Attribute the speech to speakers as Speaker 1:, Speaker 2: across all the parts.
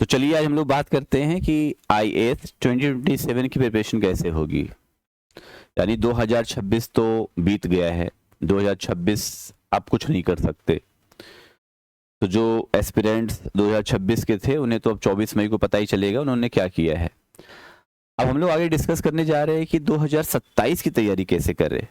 Speaker 1: तो चलिए आज हम लोग बात करते हैं कि IAS 2027 की प्रिपरेशन कैसे होगी। यानी 2026 तो बीत गया है, 2026 आप कुछ नहीं कर सकते। तो जो एस्पिरेंट्स 2026 के थे उन्हें तो अब 24 मई को पता ही चलेगा उन्होंने क्या किया है। अब हम लोग आगे डिस्कस करने जा रहे हैं कि 2027 की तैयारी कैसे करें।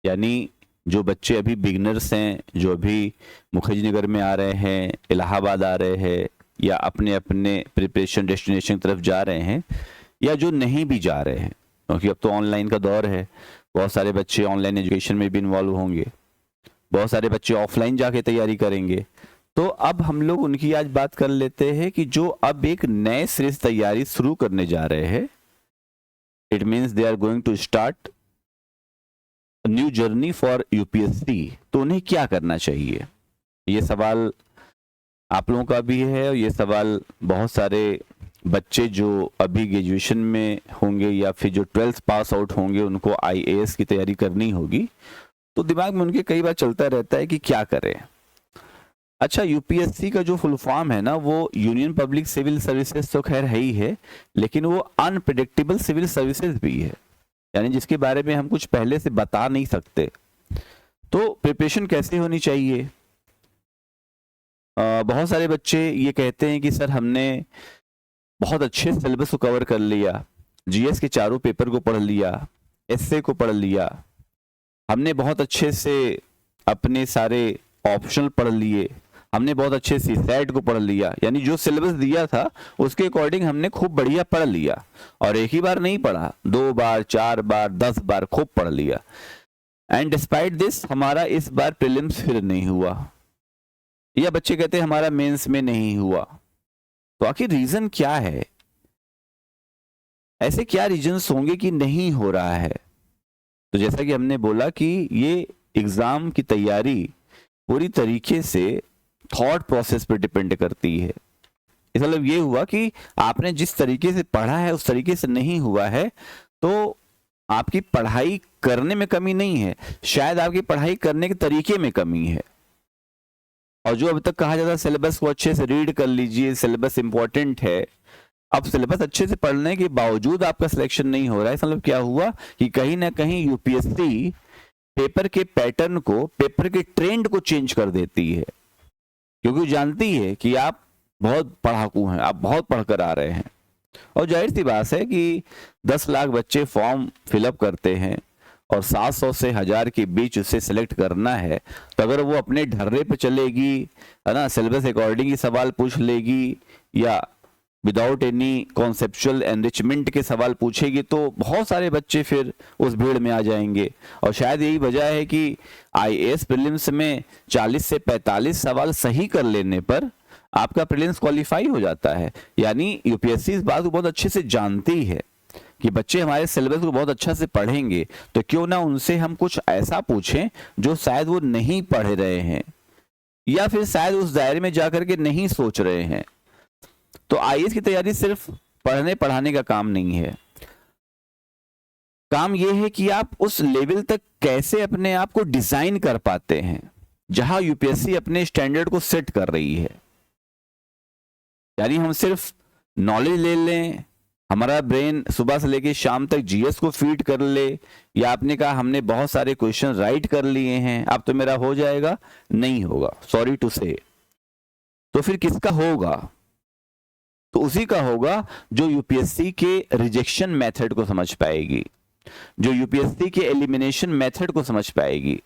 Speaker 1: यानी जो बच्चे अभी बिगनर्स हैं, जो अभी मुखर्जी नगर में आ रहे हैं, इलाहाबाद आ रहे हैं, या अपने अपने प्रिपरेशन डेस्टिनेशन की तरफ जा रहे हैं, या जो नहीं भी जा रहे हैं, क्योंकि अब तो ऑनलाइन का दौर है, बहुत सारे बच्चे ऑनलाइन एजुकेशन में भी इन्वॉल्व होंगे, बहुत सारे बच्चे ऑफलाइन जाके तैयारी करेंगे। तो अब हम लोग उनकी आज बात कर लेते हैं कि जो अब एक नए सिरे से तैयारी शुरू करने जा रहे हैं, it means they are going to start new journey for UPSC. तो उन्हें क्या करना चाहिए, ये सवाल आप लोगों का भी है और ये सवाल बहुत सारे बच्चे जो अभी ग्रेजुएशन में होंगे या फिर जो 12th पास आउट होंगे उनको IAS की तैयारी करनी होगी। तो दिमाग में उनके कई बार चलता रहता है कि क्या करें। अच्छा, यूपीएससी का जो फुल फॉर्म है ना, वो यूनियन पब्लिक सिविल सर्विसेज तो खैर है ही है, लेकिन वो अनप्रिडिक्टेबल सिविल सर्विसेज भी है, यानी जिसके बारे में हम कुछ पहले से बता नहीं सकते। तो प्रिपरेशन कैसे होनी चाहिए। बहुत सारे बच्चे ये कहते हैं कि सर हमने बहुत अच्छे सिलेबस को कवर कर लिया, जीएस के चारों पेपर को पढ़ लिया, एसए को पढ़ लिया, हमने बहुत अच्छे से अपने सारे ऑप्शनल पढ़ लिए, हमने बहुत अच्छे से सेट को पढ़ लिया, यानी जो सिलेबस दिया था उसके अकॉर्डिंग हमने खूब बढ़िया पढ़ लिया। और एक ही बार नहीं पढ़ा, 2 बार 4 बार 10 बार खूब पढ़ लिया। एंड डिस्पाइट दिस हमारा इस बार प्रीलिम्स फिर नहीं हुआ, या बच्चे कहते हैं हमारा मेंस में नहीं हुआ। तो आखिर रीजन क्या है, ऐसे क्या रीजंस होंगे कि नहीं हो रहा है। तो जैसा कि हमने बोला कि ये एग्जाम की तैयारी पूरी तरीके से थॉट प्रोसेस पर डिपेंड करती है। इसका मतलब ये हुआ कि आपने जिस तरीके से पढ़ा है उस तरीके से नहीं हुआ है, तो आपकी पढ़ाई करने में कमी नहीं है, शायद आपकी पढ़ाई करने के तरीके में कमी है। और जो अब तक कहा जाता है सिलेबस को अच्छे से रीड कर लीजिए, सिलेबस इंपॉर्टेंट है, अब सिलेबस अच्छे से पढ़ने के बावजूद आपका सिलेक्शन नहीं हो रहा है। इसका मतलब क्या हुआ कि कहीं ना कहीं यूपीएससी पेपर के पैटर्न को, पेपर के ट्रेंड को चेंज कर देती है, क्योंकि जानती है कि आप बहुत पढ़ाकू हैं, आप बहुत पढ़कर आ रहे हैं। और जाहिर सी बात है कि 10 लाख बच्चे फॉर्म फिलअप करते हैं और 700 से 1000 के बीच उसे सिलेक्ट करना है, तो अगर वो अपने ढर्रे पे चलेगी, है ना, सिलेबस अकॉर्डिंग ही सवाल पूछ लेगी या विदाउट एनी कॉन्सेप्चुअल एनरिचमेंट के सवाल पूछेगी, तो बहुत सारे बच्चे फिर उस भीड़ में आ जाएंगे। और शायद यही वजह है कि IAS प्रीलिम्स में 40 से 45 सवाल सही कर लेने पर आपका प्रीलिम्स क्वालिफाई हो जाता है। यानी यूपीएससी इस बात को बहुत अच्छे से जानती है कि बच्चे हमारे सिलेबस को बहुत अच्छा से पढ़ेंगे, तो क्यों ना उनसे हम कुछ ऐसा पूछें जो शायद वो नहीं पढ़ रहे हैं या फिर शायद उस दायरे में जाकर के नहीं सोच रहे हैं। तो IAS की तैयारी सिर्फ पढ़ने पढ़ाने का काम नहीं है, काम यह है कि आप उस लेवल तक कैसे अपने आप को डिजाइन कर पाते हैं जहां यूपीएससी अपने स्टैंडर्ड को सेट कर रही है। यानी हम सिर्फ नॉलेज ले लें, हमारा ब्रेन सुबह से लेकर शाम तक जीएस को फीड कर ले, या आपने कहा हमने बहुत सारे क्वेश्चन राइट कर लिए हैं अब तो मेरा हो जाएगा, नहीं होगा, सॉरी टू से। तो फिर किसका होगा, तो उसी का होगा जो यूपीएससी के रिजेक्शन मेथड को समझ पाएगी, जो यूपीएससी के एलिमिनेशन मेथड को समझ पाएगी।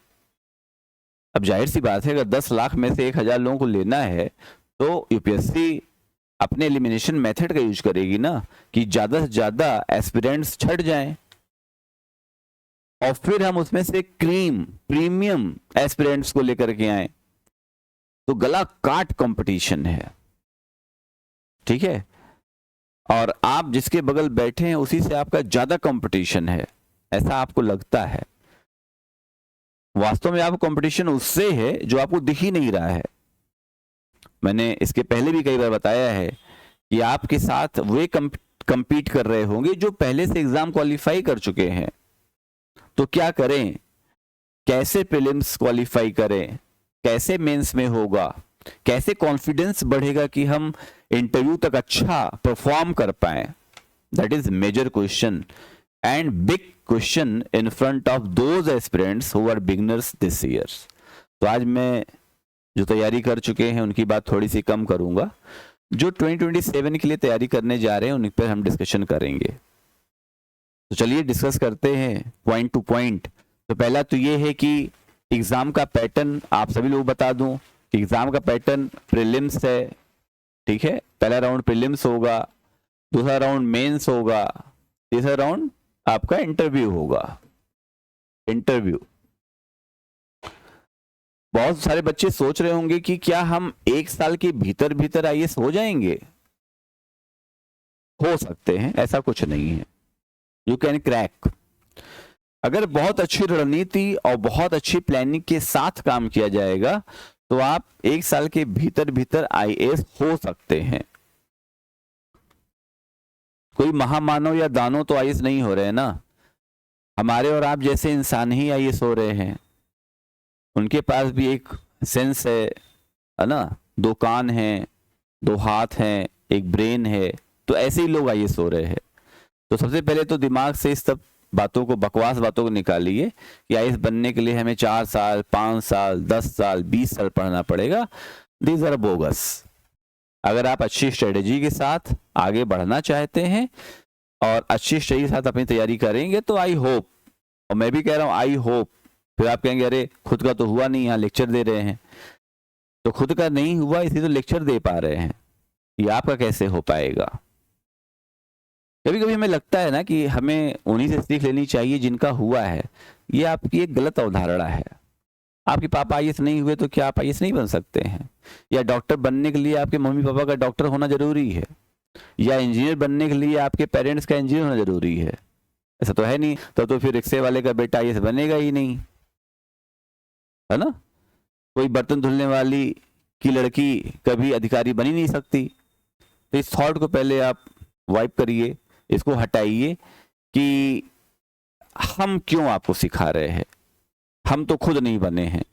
Speaker 1: अब जाहिर सी बात है अगर 10 लाख में से 1000 लोगों को लेना है तो यूपीएससी अपने एलिमिनेशन मेथड का यूज करेगी ना, कि ज्यादा से ज्यादा एस्पिरेंट्स छट जाएं और फिर हम उसमें से प्रीमियम एस्पिरेंट्स को लेकर के आए। तो गला काट कंपटीशन है, ठीक है। और आप जिसके बगल बैठे हैं उसी से आपका ज्यादा कंपटीशन है, ऐसा आपको लगता है। वास्तव में आपको कंपटीशन उससे है जो आपको दिख ही नहीं रहा है। मैंने इसके पहले भी कई बार बताया है कि आपके साथ वे कंपीट कर रहे होंगे जो पहले से एग्जाम क्वालिफाई कर चुके हैं। तो क्या करें, कैसे प्रीलिम्स क्वालिफाई करें, कैसे मेंस में होगा, कैसे कॉन्फिडेंस बढ़ेगा कि हम इंटरव्यू तक अच्छा परफॉर्म कर पाए, that is major question and big question in front of those aspirants who are beginners this year. तो आज मैं जो तैयारी कर चुके हैं उनकी बात थोड़ी सी कम करूंगा, जो 2027 के लिए तैयारी करने जा रहे हैं उन पर हम डिस्कशन करेंगे। तो चलिए डिस्कस करते हैं पॉइंट टू पॉइंट। तो पहला तो ये है कि एग्जाम का पैटर्न आप सभी लोग बता दूं। एग्जाम का पैटर्न प्रीलिम्स है, ठीक है, पहला राउंड प्रीलिम्स होगा, दूसरा राउंड मेंस होगा, तीसरा राउंड आपका इंटरव्यू होगा। इंटरव्यू, बहुत सारे बच्चे सोच रहे होंगे कि क्या हम एक साल के भीतर भीतर आईएएस हो जाएंगे? हो सकते हैं, ऐसा कुछ नहीं है, यू कैन क्रैक। अगर बहुत अच्छी रणनीति और बहुत अच्छी प्लानिंग के साथ काम किया जाएगा तो आप एक साल के भीतर भीतर आईएएस हो सकते हैं। कोई महामानव या दानव तो आईएएस नहीं हो रहे हैं ना, हमारे और आप जैसे इंसान ही आईएएस हो रहे हैं। उनके पास भी एक सेंस है ना, दो कान हैं, दो हाथ हैं, एक ब्रेन है, तो ऐसे ही लोग आईएएस हो रहे हैं। तो सबसे पहले तो दिमाग से इस सब बातों को, बकवास बातों को निकालिए कि आईएएस बनने के लिए हमें 4 साल, 5 साल, 10 साल, 20 साल पढ़ना पड़ेगा। These are bogus. अगर आप अच्छी स्ट्रेटेजी के साथ आगे बढ़ना चाहते हैं और अच्छी स्ट्रेटेजी के साथ अपनी तैयारी करेंगे तो आई होप, और मैं भी कह रहा हूँ आई होप, फिर आप कहेंगे अरे खुद का तो हुआ नहीं, यहाँ लेक्चर दे रहे हैं। तो खुद का नहीं हुआ इसलिए तो लेक्चर दे पा रहे हैं, ये आपका कैसे हो पाएगा? कभी कभी हमें लगता है ना कि हमें उन्हीं से सीख लेनी चाहिए जिनका हुआ है। ये आपकी एक गलत अवधारणा है। आपके पापा आईएएस नहीं हुए तो क्या आप आईएएस नहीं बन सकते हैं? या डॉक्टर बनने के लिए आपके मम्मी पापा का डॉक्टर होना जरूरी है? या इंजीनियर बनने के लिए आपके पेरेंट्स का इंजीनियर होना जरूरी है? ऐसा तो है नहीं। तो फिर रिक्शे वाले का बेटा आईएएस बनेगा ही नहीं, है ना? कोई बर्तन धुलने वाली की लड़की कभी अधिकारी बन ही नहीं सकती। तो इस थॉट को पहले आप वाइप करिए, इसको हटाइए कि हम क्यों आपको सिखा रहे हैं, हम तो खुद नहीं बने हैं।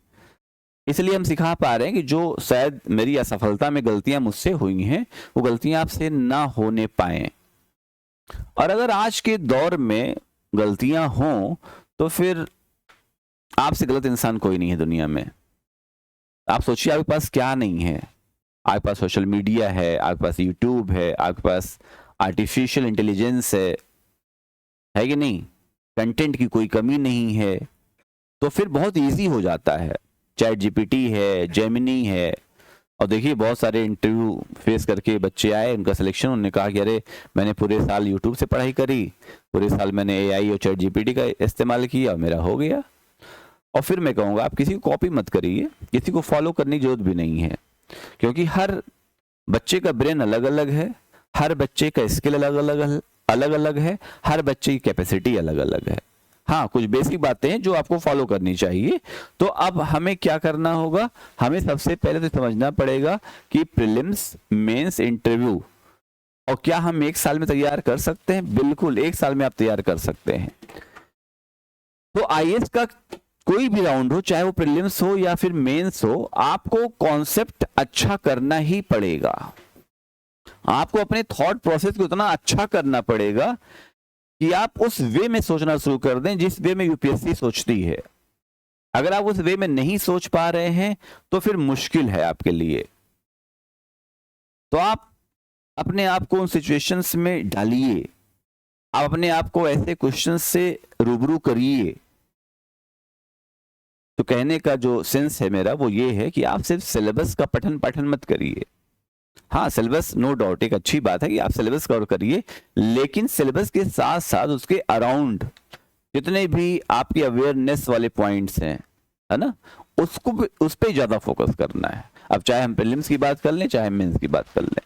Speaker 1: इसलिए हम सिखा पा रहे हैं कि जो शायद मेरी असफलता में गलतियां मुझसे हुई हैं वो गलतियां आपसे ना होने पाए। और अगर आज के दौर में गलतियां हों तो फिर आपसे गलत इंसान कोई नहीं है दुनिया में। आप सोचिए आपके पास क्या नहीं है। आपके पास सोशल मीडिया है, आपके पास यूट्यूब है, आपके पास आर्टिफिशियल इंटेलिजेंस है कि नहीं? कंटेंट की कोई कमी नहीं है, तो फिर बहुत इजी हो जाता है। चैट जीपीटी है, जेमिनी है, और देखिए बहुत सारे इंटरव्यू फेस करके बच्चे आए, उनका सिलेक्शन, उन्होंने कहा कि अरे मैंने पूरे साल यूट्यूब से पढ़ाई करी, पूरे साल मैंने एआई और चैट जीपीटी का इस्तेमाल किया और मेरा हो गया। और फिर मैं कहूँगा आप किसी को कॉपी मत करिए, किसी को फॉलो करने की जरूरत भी नहीं है, क्योंकि हर बच्चे का ब्रेन अलग अलग है, हर बच्चे का स्किल अलग अलग है, हर बच्चे की कैपेसिटी अलग अलग है। हाँ, कुछ बेसिक बातें हैं जो आपको फॉलो करनी चाहिए। तो अब हमें क्या करना होगा? हमें सबसे पहले तो समझना पड़ेगा कि प्रीलिम्स, मेंस, इंटरव्यू, और क्या हम एक साल में तैयार कर सकते हैं? बिल्कुल, एक साल में आप तैयार कर सकते हैं। तो आईएएस का कोई भी राउंड हो, चाहे वो प्रीलिम्स हो या फिर मेंस हो, आपको कॉन्सेप्ट अच्छा करना ही पड़ेगा। आपको अपने थॉट प्रोसेस को इतना अच्छा करना पड़ेगा कि आप उस वे में सोचना शुरू कर दें जिस वे में यूपीएससी सोचती है। अगर आप उस वे में नहीं सोच पा रहे हैं तो फिर मुश्किल है आपके लिए। तो आप अपने आप को उन सिचुएशंस में डालिए, आप अपने आप को ऐसे क्वेश्चन से रूबरू करिए। तो कहने का जो सेंस है मेरा वो ये है कि आप सिर्फ सिलेबस का पठन मत करिए। हाँ, सिलेबस नो डाउट एक अच्छी बात है कि आप सिलेबस कवर करिए, लेकिन सिलेबस के साथ साथ उसके अराउंड जितने भी आपके अवेयरनेस वाले पॉइंट्स हैं, है ना, उसको उस पर ज्यादा फोकस करना है। अब चाहे हम प्रीलिम्स की बात कर लें, चाहे मेंस की बात कर लें।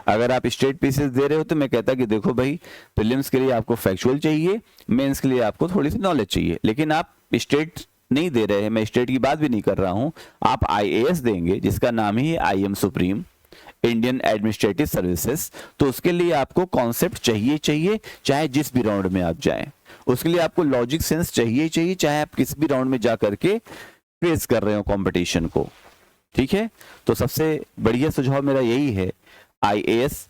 Speaker 1: अगर आप स्टेट पीसेस दे रहे हो तो मैं कहता कि देखो भाई, प्रीलिम्स के लिए आपको फैक्चुअल चाहिए, मेंस के लिए आपको थोड़ी सी नॉलेज चाहिए। लेकिन आप स्टेट नहीं दे रहे हैं, मैं स्टेट की बात भी नहीं कर रहा हूं, आप आईएएस देंगे जिसका नाम ही है I'm supreme, Indian Administrative Services. तो उसके लिए आपको कॉन्सेप्ट चाहिए, चाहे जिस भी राउंड में आप जाएं। उसके लिए आपको लॉजिक सेंस चाहिए, चाहे आप किस भी राउंड में जा करके फेस कर रहे हो कंपटीशन को। ठीक है, तो सबसे बढ़िया सुझाव मेरा यही है आईएएस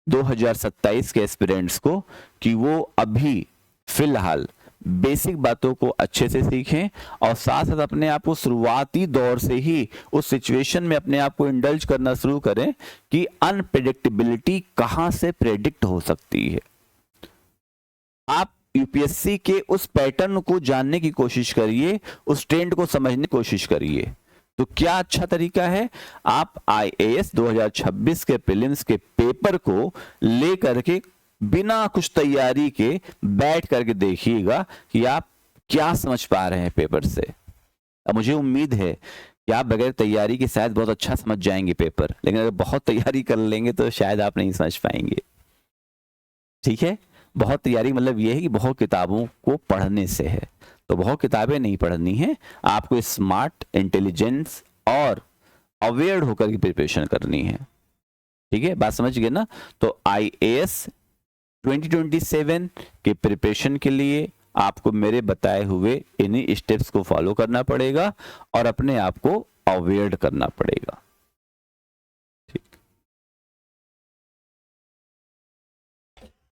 Speaker 1: 2027 के एस्पिरेंट्स को कि वो अभी फिलहाल बेसिक बातों को अच्छे से सीखें और साथ साथ अपने आप को शुरुआती दौर से ही उस सिचुएशन में अपने आप को इंडल्ज करना शुरू करें कि अनप्रेडिक्टेबिलिटी कहां से प्रेडिक्ट हो सकती है। आप यूपीएससी के उस पैटर्न को जानने की कोशिश करिए, उस ट्रेंड को समझने की कोशिश करिए। तो क्या अच्छा तरीका है, आप आईएएस 2026 के प्रीलिम्स के पेपर को लेकर के बिना कुछ तैयारी के बैठ करके देखिएगा कि आप क्या समझ पा रहे हैं पेपर से। अब मुझे उम्मीद है कि आप बगैर तैयारी के शायद बहुत अच्छा समझ जाएंगे पेपर, लेकिन अगर बहुत तैयारी कर लेंगे तो शायद आप नहीं समझ पाएंगे। ठीक है, बहुत तैयारी मतलब ये है कि बहुत किताबों को पढ़ने से है, तो बहुत किताबें नहीं पढ़नी है, आपको स्मार्ट, इंटेलिजेंस और अवेयर होकर की प्रिपरेशन करनी है। ठीक है, बात समझ गए ना। तो आईएएस 2027 के प्रिपरेशन के लिए आपको मेरे बताए हुए इन्हीं स्टेप्स को फॉलो करना पड़ेगा और अपने आप को अवेयर करना पड़ेगा।